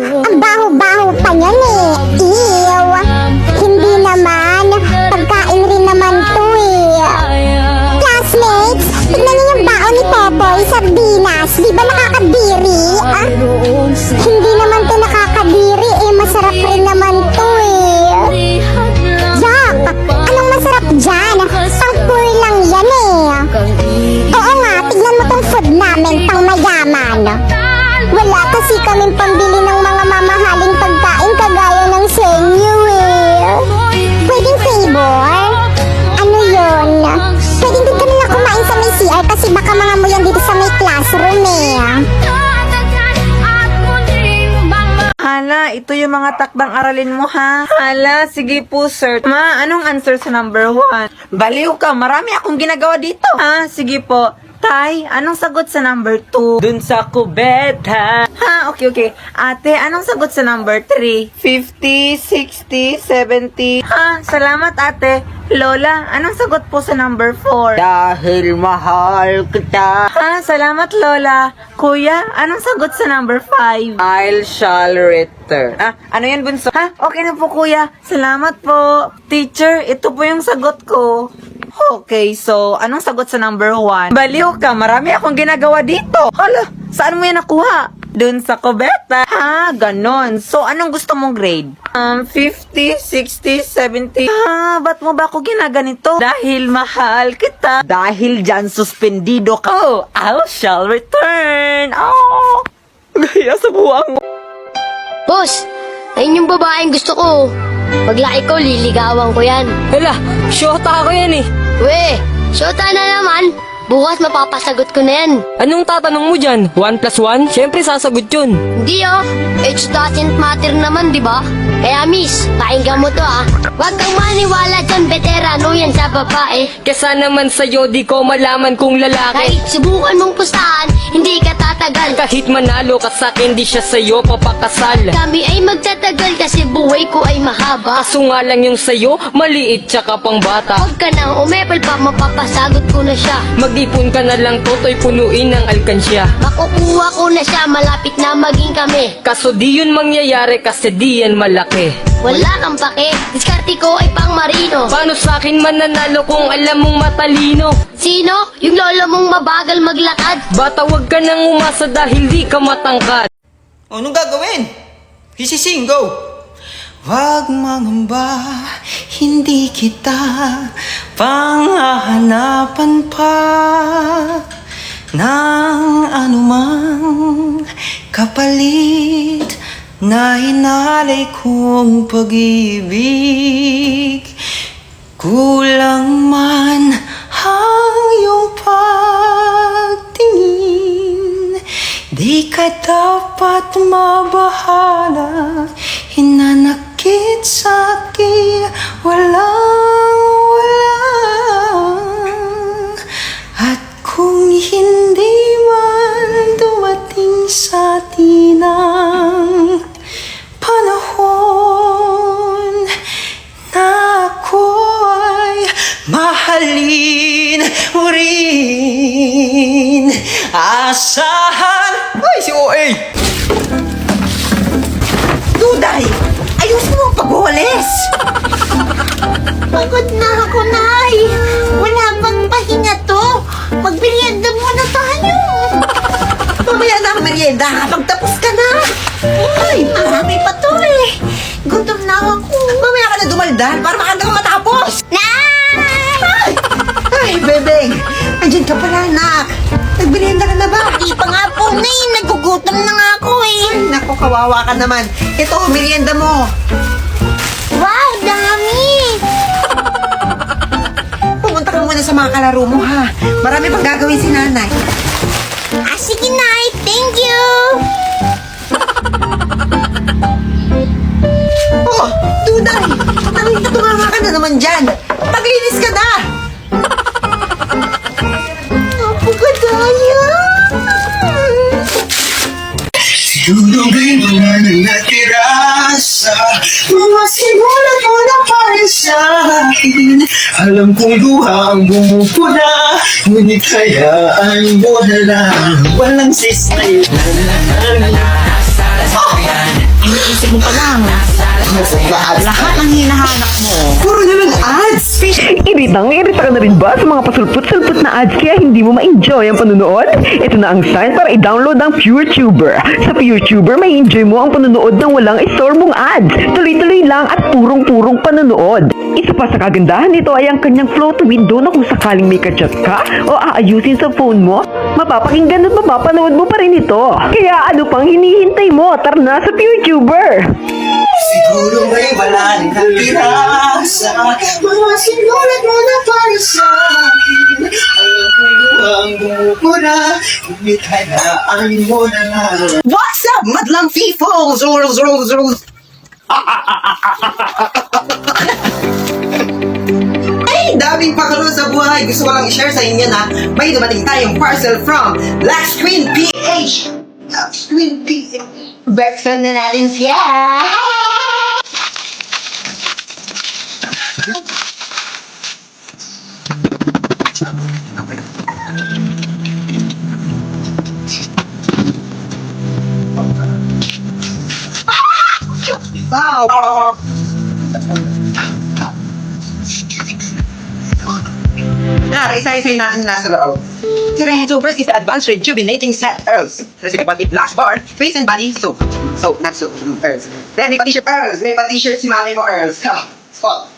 Ang baho-baho pa niyan eh. Ew. Hindi naman. Pagkain rin naman to eh. Classmates, tignan niyo yung baon ni Popoy, sardinas. Di ba nakakadiri? Hindi naman to nakakadiri eh. Masarap rin naman to eh. Jack, anong masarap dyan? Pang-poor lang yan eh. Oo nga, tignan mo tong food namin, pang mayaman. Wala kasi kaming pambili ng mga mamahaling pagkain kagaya ng sa inyo eh. Pwedeng favor? Ano yun? Pwedeng din kami lang kumain sa may CR kasi baka mga mo yan dito sa may classroom eh. Hala, ito yung mga takdang aralin mo ha. Hala, sige po sir. Ma, anong answer sa number 1? Baliw ka, marami akong ginagawa dito. Ha, sige po. Tay, anong sagot sa number 2? Dun sa kubeta. Ha, okay. Ate, anong sagot sa number 3? 50, 60, 70. Ha, salamat ate. Lola, anong sagot po sa number 4? Dahil mahal kita. Ha, salamat Lola. Kuya, anong sagot sa number 5? I shall return. Ah, ano yan bunso? Ha, okay na po kuya. Salamat po. Teacher, ito po yung sagot ko. Okay, so, anong sagot sa number 1? Baliw ka, marami akong ginagawa dito. Hala, saan mo yan nakuha? Dun sa kubeta. Ha, ganon. So, anong gusto mong grade? 50, 60, 70. Ha, ba't mo ba ako ginaganito? Dahil mahal kita. Dahil dyan suspendido ka. Oh, I shall return. Oh, gaya sa buwang mo. Boss, ayun yung babaeng gusto ko. Paglaki ko, liligawan ko yan. Hala, syota ako yan eh. We, syota na naman. Bukas mapapasagot ko na yan. Anong tatanong mo dyan? 1+1? Siyempre sasagot yun. Hindi oh, age doesn't matter naman, di ba? Kaya miss, pakinggan mo to ah. Huwag kang maniwala dyan, veterano yan sa babae. Kesa naman sa'yo, di ko malaman kung lalaki. Kahit subukan mong pustahan, hindi ka tatagal. Kahit manalo ka sa'kin, di siya sa'yo papakasal. Kami ay magtatagal kasi buhay ko ay mahaba. Kaso nga lang yung sa'yo, maliit tsaka pang bata. Huwag ka nang umepal pa, mapapasagot ko na siya. Mag-ipon ka na lang, toto'y punuin ng alkansya. Makukuha ko na siya, malapit na maging kami. Kaso di yun mangyayari kasi di yan malaki. Wala kang pake, diskarte ko ay pang marino. Paano sa'kin mananalo kung alam mong matalino? Sino? Yung lolo mong mabagal maglakad? Bata, wag ka nang umasa dahil di ka matangkad. Anong gagawin? Hisising, go! Wag mangamba, hindi kita panghahanapan pa ng anumang kapalit na hinalay kong pag-ibig. Kulang man ang iyong pagtingin, di ka dapat mabahala. Hinanakit sa'kin, walang-wala. At kung hindi man dumating sa atin ang panahon na ako'y mahalin mo rin, asahan. Ay, si OA! Duday, ayusin mo ang pagwawalis. Pagod na ako, Nay. Wala bang pahinga to? Magbiryenda muna tayo. Mamaya na ang merienda kapag tapos ka na. Ay, marami pa to eh. Gutom na ako. Mamaya ka na dumaldal para makanda ka matapos. Nay! Ay, bebeng, andyan ka pala, anak. Nagmerienda ka na ba? Di pa nga po, Nay. Nagugutom na nga ako eh. Ay, naku, kawawa ka naman. Ito, merienda mo. Wow, dami. Pumunta ka muna sa mga kalaro mo, ha? Marami pang gagawin si nanay. Ah, sige, Nay. Thank you. Oh, Duday, natunganga ka na naman dyan. Maglinis ka na. Napakadaya. Tulungin mo na natira sa mga simulat mo na para sa akin. Alam kong luha ang bumupuna, ngunit hayaan mo na lang. Walang sistema. iniisip mo pa lang. Lahat ng hinahanap mo. Puro na lang ads! Irita ka na rin ba sa mga pasulput-sulput na ads kaya hindi mo ma-enjoy ang panunood? Ito na ang sign para i-download ang PureTuber. Sa PureTuber, may enjoy mo ang panunood ng walang isorbong ads. Tuloy-tuloy lang at purong-purong panunood. Isa pa sa kagandahan nito ay ang kanyang float window na kung sakaling may kachat ka o aayusin sa phone mo, mapapakinggan at mapapanood mo pa rin ito. Kaya ano pang hinihintay mo? Tara na sa PureTuber! Siguro may malalim na pirasa. Mga sinulat mo na para sa akin. Alam ko luhang bumupura, ngunit hayaan mo na lang. What's up, madlang people? Ay, daming pakalo sa buhay. Gusto ko lang i-share sa inyo na may dumating tayong parcel from Black Screen PH. Black Screen PH. Bexon na natin siya. Wow! Isa-isa natin nasa loob. Super is advanced rejuvenating set herbs. With Black Bar, face and body soap. Soap, not soap, herbs. Then may pa-t-shirt herbs. May pa-t-shirt si mami mo herbs. Spot.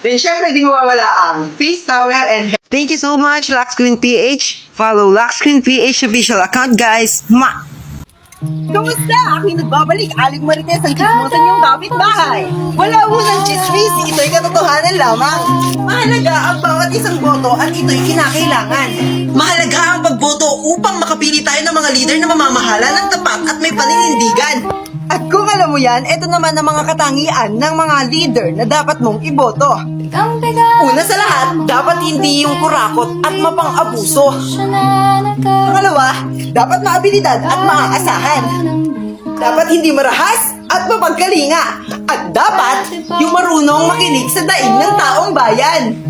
Then syempre di mawawala ang face towel and hair. Thank you so much, Lock Screen PH. Follow Lock Screen PH official account, guys. Kamusta? Ako'y nagbabalik. Aling Marites ang chismosan niyong kapitbahay. Wala munang chismis. Ito'y katotohanan lamang. Mahalaga ang bawat isang boto at ito'y kinakailangan. Mahalaga ang pagboto upang makapili tayo ng mga leader na mamamahala ng tapat at may paninindigan. At kung alam mo yan, ito naman ang mga katangian ng mga leader na dapat mong iboto. Una sa lahat, dapat hindi yung kurakot at mapang-abuso. Pangalawa, dapat maabilidad at maaasahan. Dapat hindi marahas at mapagkalinga. At dapat yung marunong makinig sa daing ng taong bayan.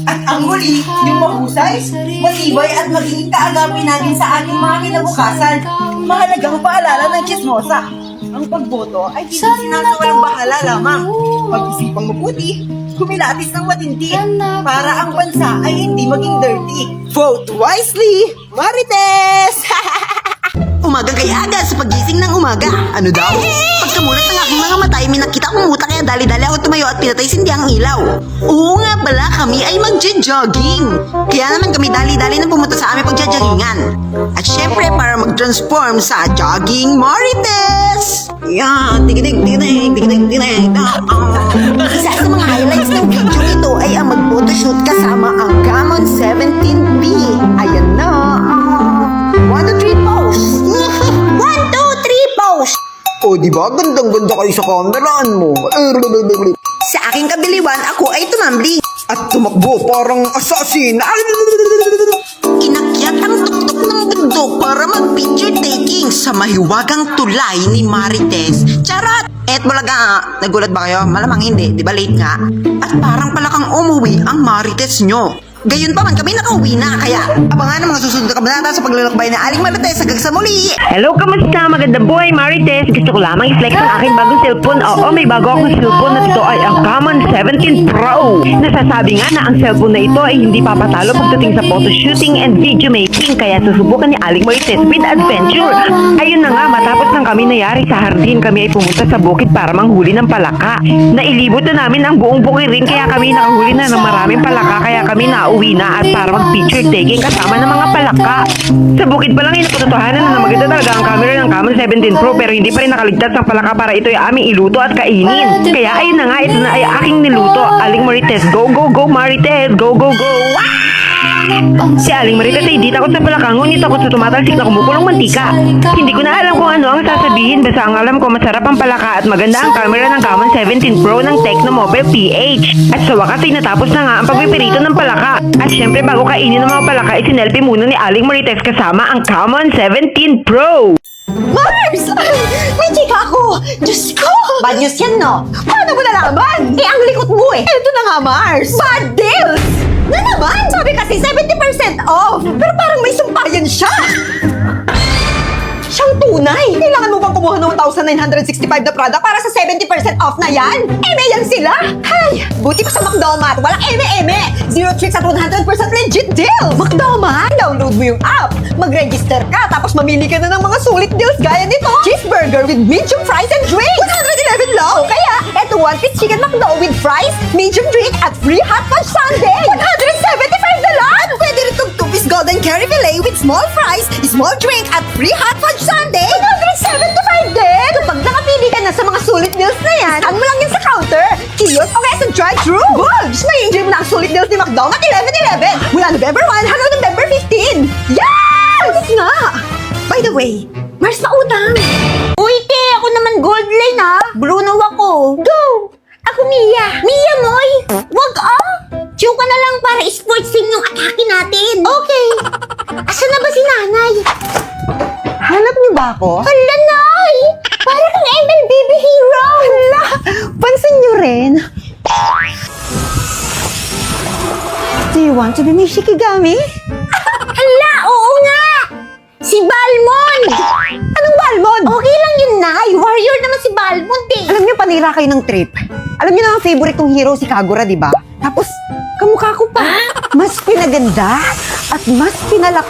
At ang huli, yung mahusay, matibay at magiging kaagapin natin sa ating mga kinabukasan. Mahalagang paalala ng chismosa. Ang pagboto ay hindi sinakawalang bahala lamang. Pag-isipang mabuti, kumilatis ng matindi para ang bansa ay hindi maging dirty. Vote wisely, Marites! Umaga kay aga sa pagising ng umaga. Ano daw? Pagkamulat ng aking mga mata ay may nakita kong muta kaya dali-dali ako tumayo at pinatay sindi ang ilaw. Oo nga pala, kami ay magja-jogging. Kaya naman kami dali-dali na pumunta sa aming pagjajoggingan. At syempre para mag-transform sa jogging Marites! Yan, tigidig. Isa sa mga highlights ng video ito ay ang mag-photoshoot kasama ang Camon 17B. Ayan na. 1, 2, 3, pose. 1, 2, 3, pose. O diba, gandang-ganda kayo sa kameraan mo. Sa aking kabiliwan, ako ay tumambli. At tumakbo parang assassin. Inakyat ang tuktok ng bundok para mag-picture taking sa mahiwagang tulay ni Marites. Charot! Bulaga, nagulat ba kayo? Malamang hindi, di ba late nga? At parang palakang umuwi ang Marites nyo. Gayon pa man kami nakauwi na, kaya abangan ang mga susunod na kabanata sa paglalakbay na Aling Marites hanggang sa muli! Hello, kamusta? Magandang buhay, Marites. Gusto ko lamang i-flex ang aking bagong cellphone. Oo, may bago akong cellphone at ito ay ang Camon 17 Pro. Nasasabi nga na ang cellphone na ito ay hindi papatalo pagdating sa photo shooting and video making. Kaya susubukan ni Aling Marites with adventure. Ayun na nga, matapos ng kami nayari sa hardin, kami ay pumunta sa bukid para manghuli ng palaka. Nailibot na namin ang buong bukirin kaya kami nakahuli na ng maraming palaka kaya kami nauwi na at para mag-picture taking kasama ng mga palaka. Sa bukid pa lang ay napatutuhanan na maganda talaga ang camera ng Camon 17 Pro pero hindi pa rin nakaligtas ang palaka para ito ay aming iluto at kainin. Kaya ayun na nga, ito na ay aking niluto. Aling Marites, go, go, go, Marites, go, go, go. Si Aling Marites ay di takot sa palaka, ngunit takot sa tumatalsik na kumukulong mantika. Hindi ko na alam kung ano ang sasabihin, basta ang alam ko masarap ang palaka at maganda ang camera ng Camon 17 Pro ng Tecno Mobile PH. At sa wakas ay natapos na nga ang pagpipirito ng palaka. At syempre bago kainin ng mga palaka ay sinelfie muna ni Aling Marites kasama ang Camon 17 Pro. Mars! May chika ako! Diyos ko! Bad news yan, no? Paano mo nalaman? Ang likot mo eh! Ito na nga, Mars! Bad deals! Na naman? Sabi kasi 70% off! Pero parang may sumpayan siya! Siyang tunay. Kailangan mo bang kumuha ng 1,965 na product para sa 70% off na yan? Eme yan sila! Ay, buti pa sa McDomat. Walang eme-eme. Zero tricks at 100% legit deal. McDomat, download mo yung app. Mag-register ka, tapos mamili ka na ng mga sulit deals gaya nito. Cheeseburger with medium fries and drink. 111 lang. O kaya, eto one-piece chicken McDo with fries, medium drink at free hot fudge sundae. 175 na lang. Pwede rin itong two-piece golden curry fillet with small fries, small drink at free hot fudge sundae. 175 din. Kapag nakapili ka na sa mga sulit deals na yan, scan mo lang yan sa counter, kiosk o kaya sa drive-thru. Bulbs! May enjoy mo na ang sulit deals ni McDo at 11/11 mula November 1 hanggang November 15. Yes! Nga! By the way, Mars pa utang. Uy, te, ako naman gold line ha. Bruno ako. Go! Ako Mia. Mia, Moy. Wag Chew ka na lang para sports team yung atake natin. Okay. Asa na ba si nanay? Hanap niyo ba ako? Hala, Nay! Para kang ML baby hero. Hala! Pansin niyo rin? Do you want to be my Shikigami? Hala, oo nga! Si Balmond! Anong Balmond? Okay lang yun, Nay. Warrior naman si Balmond eh. Alam niyo, panira kayo ng trip. Alam niyo na ang favorite kong hero, si Kagura, di ba? Tapos, kamukha ko pa. Mas pinaganda at mas pinalakas